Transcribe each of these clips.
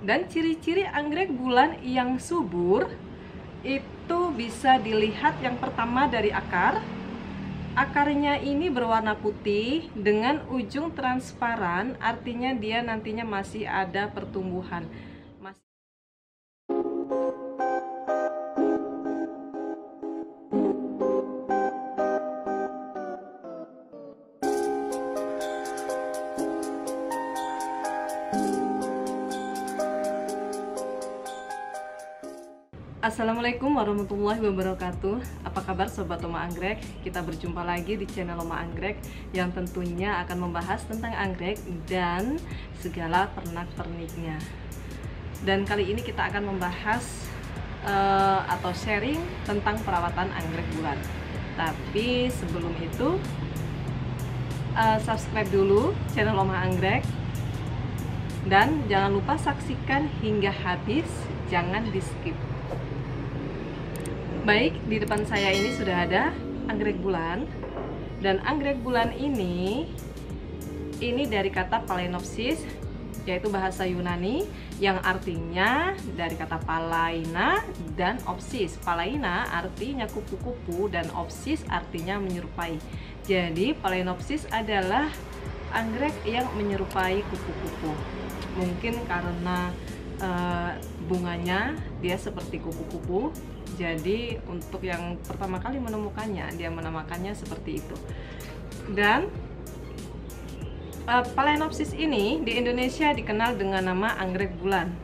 Dan ciri-ciri anggrek bulan yang subur itu bisa dilihat yang pertama dari akar. Akarnya ini berwarna putih dengan ujung transparan, artinya dia nantinya masih ada pertumbuhan. Assalamualaikum warahmatullahi wabarakatuh. Apa kabar Sobat Oma Anggrek? Kita berjumpa lagi di channel Oma Anggrek yang tentunya akan membahas tentang anggrek dan segala pernak-perniknya. Dan kali ini kita akan membahas atau sharing tentang perawatan anggrek bulan. Tapi sebelum itu subscribe dulu channel Oma Anggrek dan jangan lupa saksikan hingga habis, jangan di skip. Baik, di depan saya ini sudah ada anggrek bulan. Dan anggrek bulan ini dari kata Phalaenopsis, yaitu bahasa Yunani yang artinya dari kata Phalaina dan opsis. Phalaina artinya kupu-kupu dan opsis artinya menyerupai. Jadi Phalaenopsis adalah anggrek yang menyerupai kupu-kupu. Mungkin karena bunganya dia seperti kupu-kupu. Jadi untuk yang pertama kali menemukannya, dia menamakannya seperti itu. Dan Phalaenopsis ini di Indonesia dikenal dengan nama anggrek bulan.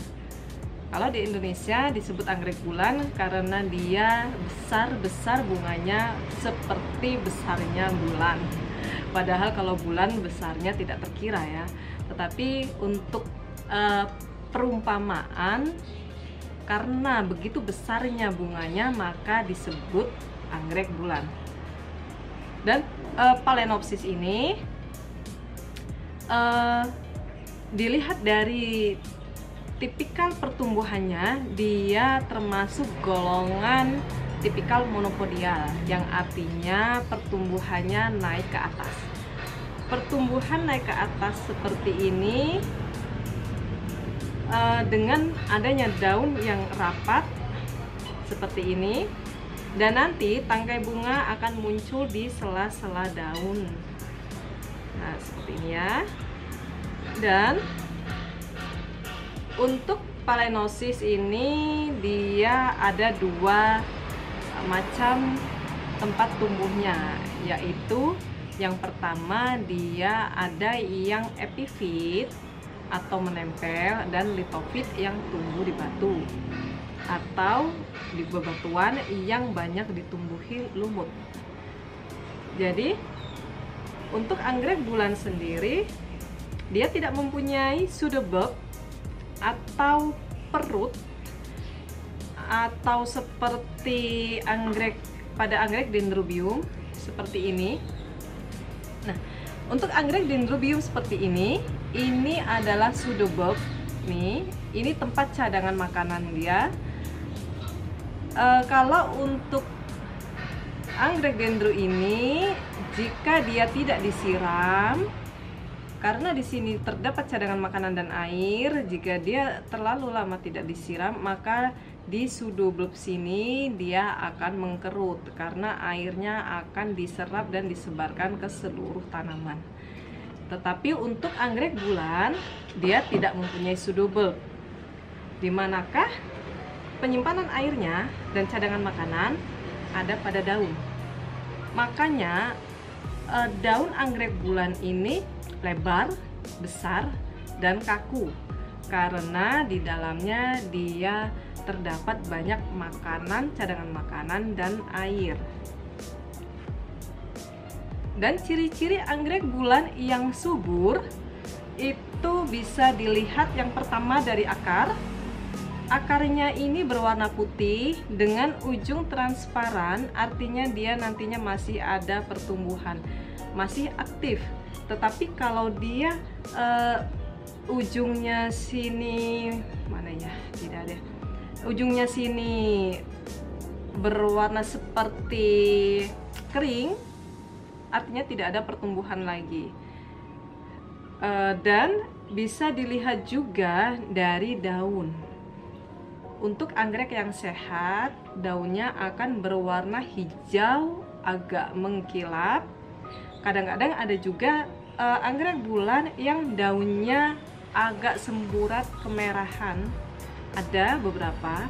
Kalau di Indonesia disebut anggrek bulan karena dia besar-besar bunganya seperti besarnya bulan. Padahal kalau bulan besarnya tidak terkira ya. Tetapi untuk perumpamaan, karena begitu besarnya bunganya maka disebut anggrek bulan. Dan Phalaenopsis ini dilihat dari tipikal pertumbuhannya, dia termasuk golongan tipikal monopodial, yang artinya pertumbuhannya naik ke atas. Pertumbuhan naik ke atas seperti ini dengan adanya daun yang rapat seperti ini, dan nanti tangkai bunga akan muncul di sela-sela daun. Nah, seperti ini ya. Dan untuk Phalaenopsis ini dia ada dua macam tempat tumbuhnya, yaitu yang pertama dia ada yang epifit atau menempel, dan litofit yang tumbuh di batu atau di bebatuan yang banyak ditumbuhi lumut. Jadi untuk anggrek bulan sendiri dia tidak mempunyai pseudobulb atau perut atau seperti pada anggrek Dendrobium seperti ini. Nah, untuk anggrek Dendrobium seperti ini adalah pseudobulb nih. Ini tempat cadangan makanan dia. Kalau untuk anggrek dendro ini, jika dia tidak disiram, karena di sini terdapat cadangan makanan dan air, jika dia terlalu lama tidak disiram, maka di pseudobulb sini dia akan mengkerut karena airnya akan diserap dan disebarkan ke seluruh tanaman. Tetapi untuk anggrek bulan dia tidak mempunyai pseudobulb. Di manakah penyimpanan airnya dan cadangan makanan ada pada daun. Makanya daun anggrek bulan ini lebar, besar, dan kaku karena di dalamnya dia terdapat banyak makanan, cadangan makanan, dan air. Dan ciri-ciri anggrek bulan yang subur itu bisa dilihat yang pertama dari akar. Akarnya ini berwarna putih dengan ujung transparan, artinya dia nantinya masih ada pertumbuhan, masih aktif. Tetapi kalau dia ujungnya sini, mana ya, tidak ada, ujungnya sini berwarna seperti kering, artinya tidak ada pertumbuhan lagi. Dan bisa dilihat juga dari daun. Untuk anggrek yang sehat, daunnya akan berwarna hijau agak mengkilap. Kadang-kadang ada juga anggrek bulan yang daunnya agak semburat kemerahan. Ada beberapa,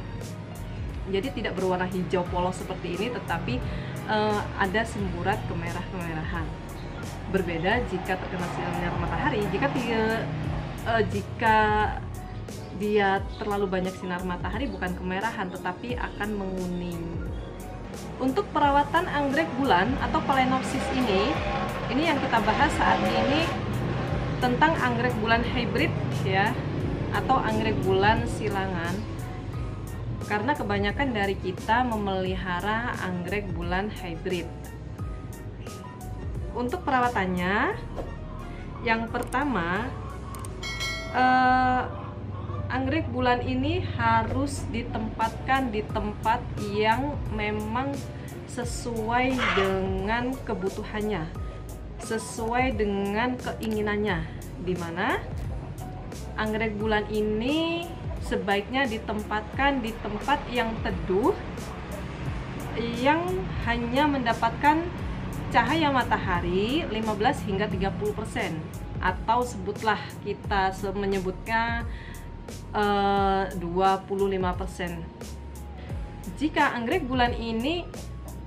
jadi tidak berwarna hijau polos seperti ini, tetapi ada semburat kemerahan. Berbeda jika terkena sinar matahari. Jika dia terlalu banyak sinar matahari, bukan kemerahan tetapi akan menguning. Untuk perawatan anggrek bulan atau Phalaenopsis ini yang kita bahas saat ini tentang anggrek bulan hybrid ya, atau anggrek bulan silangan. Karena kebanyakan dari kita memelihara anggrek bulan hybrid. Untuk perawatannya, yang pertama, anggrek bulan ini harus ditempatkan di tempat yang memang sesuai dengan kebutuhannya, sesuai dengan keinginannya, di mana anggrek bulan ini sebaiknya ditempatkan di tempat yang teduh, yang hanya mendapatkan cahaya matahari 15 hingga 30%, atau sebutlah kita menyebutnya 25%. Jika anggrek bulan ini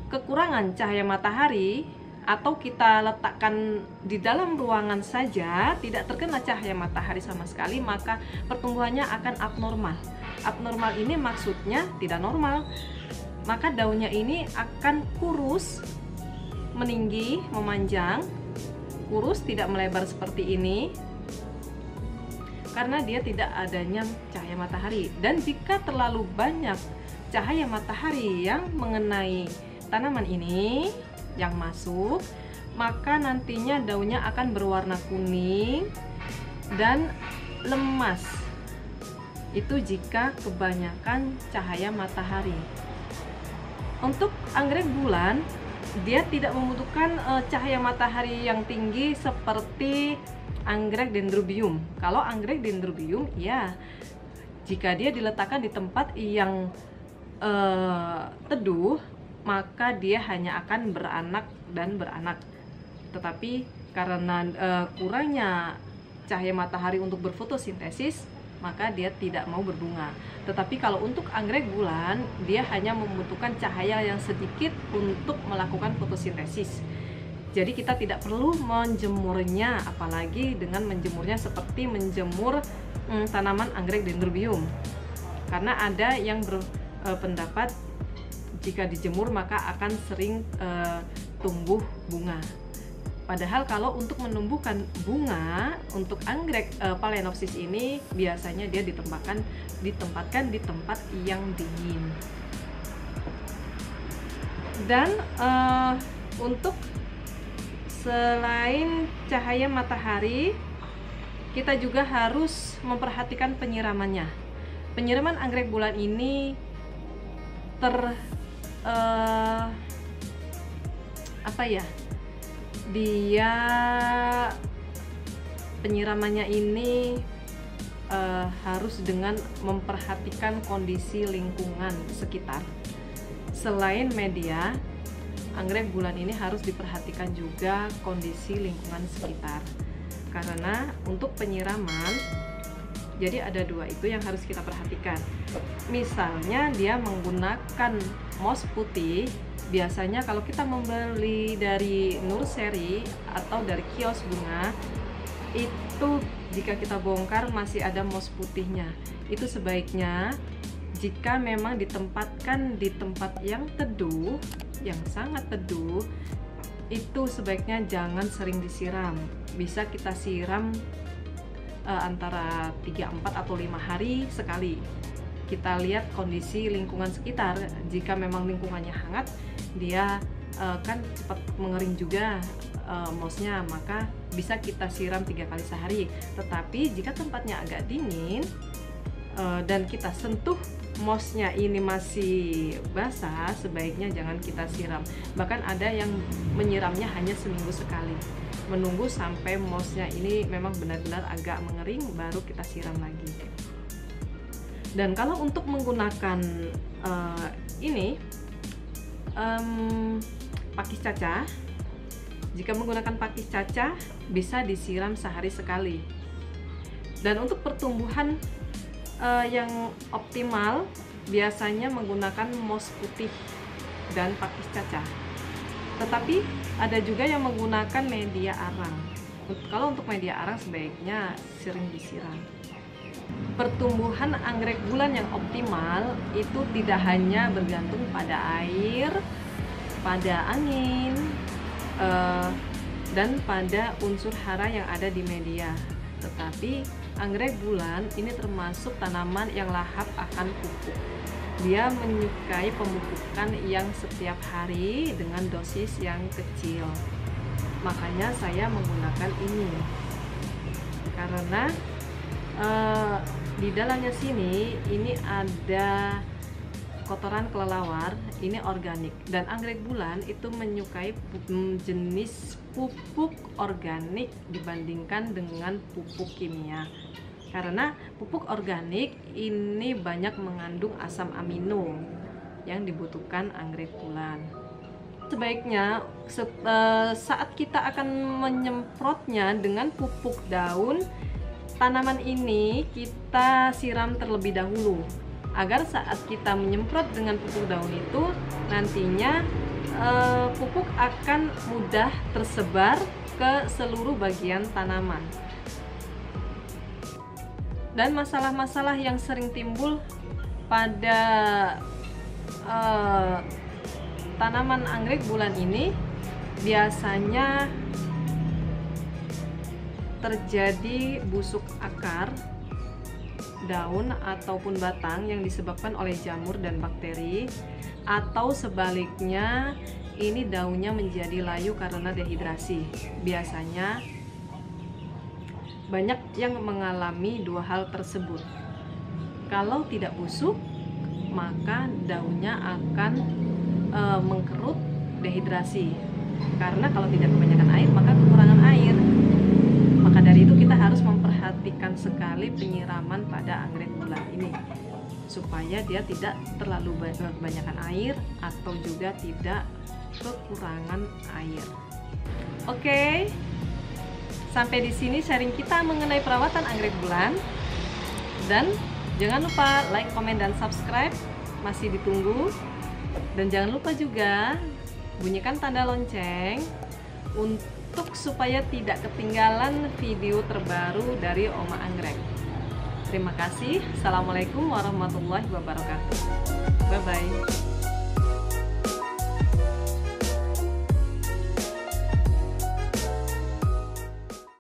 kekurangan cahaya matahari atau kita letakkan di dalam ruangan saja, tidak terkena cahaya matahari sama sekali, maka pertumbuhannya akan abnormal. Abnormal ini maksudnya tidak normal. Maka daunnya ini akan kurus, meninggi, memanjang, kurus, tidak melebar seperti ini, karena dia tidak adanya cahaya matahari. Dan jika terlalu banyak cahaya matahari yang mengenai tanaman ini yang masuk, maka nantinya daunnya akan berwarna kuning dan lemas. Itu jika kebanyakan cahaya matahari. Untuk anggrek bulan, dia tidak membutuhkan cahaya matahari yang tinggi seperti anggrek dendrobium. Kalau anggrek dendrobium, ya, jika dia diletakkan di tempat yang teduh, maka dia hanya akan beranak dan beranak. Tetapi karena kurangnya cahaya matahari untuk berfotosintesis, maka dia tidak mau berbunga. Tetapi kalau untuk anggrek bulan, dia hanya membutuhkan cahaya yang sedikit untuk melakukan fotosintesis. Jadi kita tidak perlu menjemurnya, apalagi dengan menjemurnya seperti menjemur tanaman anggrek dendrobium. Karena ada yang berpendapat jika dijemur maka akan sering tumbuh bunga. Padahal kalau untuk menumbuhkan bunga untuk anggrek Phalaenopsis ini, biasanya dia ditempatkan di tempat yang dingin. Dan untuk selain cahaya matahari, kita juga harus memperhatikan penyiramannya. Penyiraman anggrek bulan ini dia penyiramannya ini harus dengan memperhatikan kondisi lingkungan sekitar. Selain media, anggrek bulan ini harus diperhatikan juga kondisi lingkungan sekitar. Karena untuk penyiraman, jadi ada dua itu yang harus kita perhatikan. Misalnya dia menggunakan moss putih. Biasanya kalau kita membeli dari nursery atau dari kios bunga, itu jika kita bongkar masih ada moss putihnya. Itu sebaiknya jika memang ditempatkan di tempat yang teduh, yang sangat teduh, itu sebaiknya jangan sering disiram. Bisa kita siram antara 3, 4, atau 5 hari sekali. Kita lihat kondisi lingkungan sekitar. Jika memang lingkungannya hangat, dia kan cepat mengering juga mossnya, maka bisa kita siram 3 kali sehari. Tetapi jika tempatnya agak dingin dan kita sentuh mossnya ini masih basah, sebaiknya jangan kita siram. Bahkan ada yang menyiramnya hanya seminggu sekali. menunggu sampai mossnya ini memang benar-benar agak mengering, baru kita siram lagi. Dan kalau untuk menggunakan pakis cacah, jika menggunakan pakis cacah bisa disiram sehari sekali. Dan untuk pertumbuhan yang optimal biasanya menggunakan moss putih dan pakis cacah. Tetapi ada juga yang menggunakan media arang. Kalau untuk media arang sebaiknya sering disiram. Pertumbuhan anggrek bulan yang optimal itu tidak hanya bergantung pada air, pada angin, dan pada unsur hara yang ada di media. Tetapi anggrek bulan ini termasuk tanaman yang lahap akan pupuk. Dia menyukai pemupukan yang setiap hari dengan dosis yang kecil. Makanya saya menggunakan ini. Karena di dalamnya sini ini ada kotoran kelelawar, ini organik. Dan anggrek bulan itu menyukai jenis pupuk organik dibandingkan dengan pupuk kimia. Karena pupuk organik ini banyak mengandung asam amino yang dibutuhkan anggrek bulan. Sebaiknya saat kita akan menyemprotnya dengan pupuk daun, tanaman ini kita siram terlebih dahulu, agar saat kita menyemprot dengan pupuk daun itu nantinya pupuk akan mudah tersebar ke seluruh bagian tanaman. Dan masalah-masalah yang sering timbul pada tanaman anggrek bulan ini biasanya terjadi busuk akar, daun ataupun batang yang disebabkan oleh jamur dan bakteri, atau sebaliknya ini daunnya menjadi layu karena dehidrasi. Biasanya banyak yang mengalami dua hal tersebut. Kalau tidak busuk, maka daunnya akan mengkerut, dehidrasi. Karena kalau tidak kebanyakan air, maka kekurangan air. Maka dari itu kita harus memperhatikan sekali penyiraman pada anggrek bulan ini, supaya dia tidak terlalu kebanyakan air atau juga tidak kekurangan air. Oke. Sampai di sini sharing kita mengenai perawatan anggrek bulan. Dan jangan lupa like, komen, dan subscribe, masih ditunggu. Dan jangan lupa juga bunyikan tanda lonceng untuk supaya tidak ketinggalan video terbaru dari Oma Anggrek. Terima kasih. Assalamualaikum warahmatullahi wabarakatuh. Bye bye.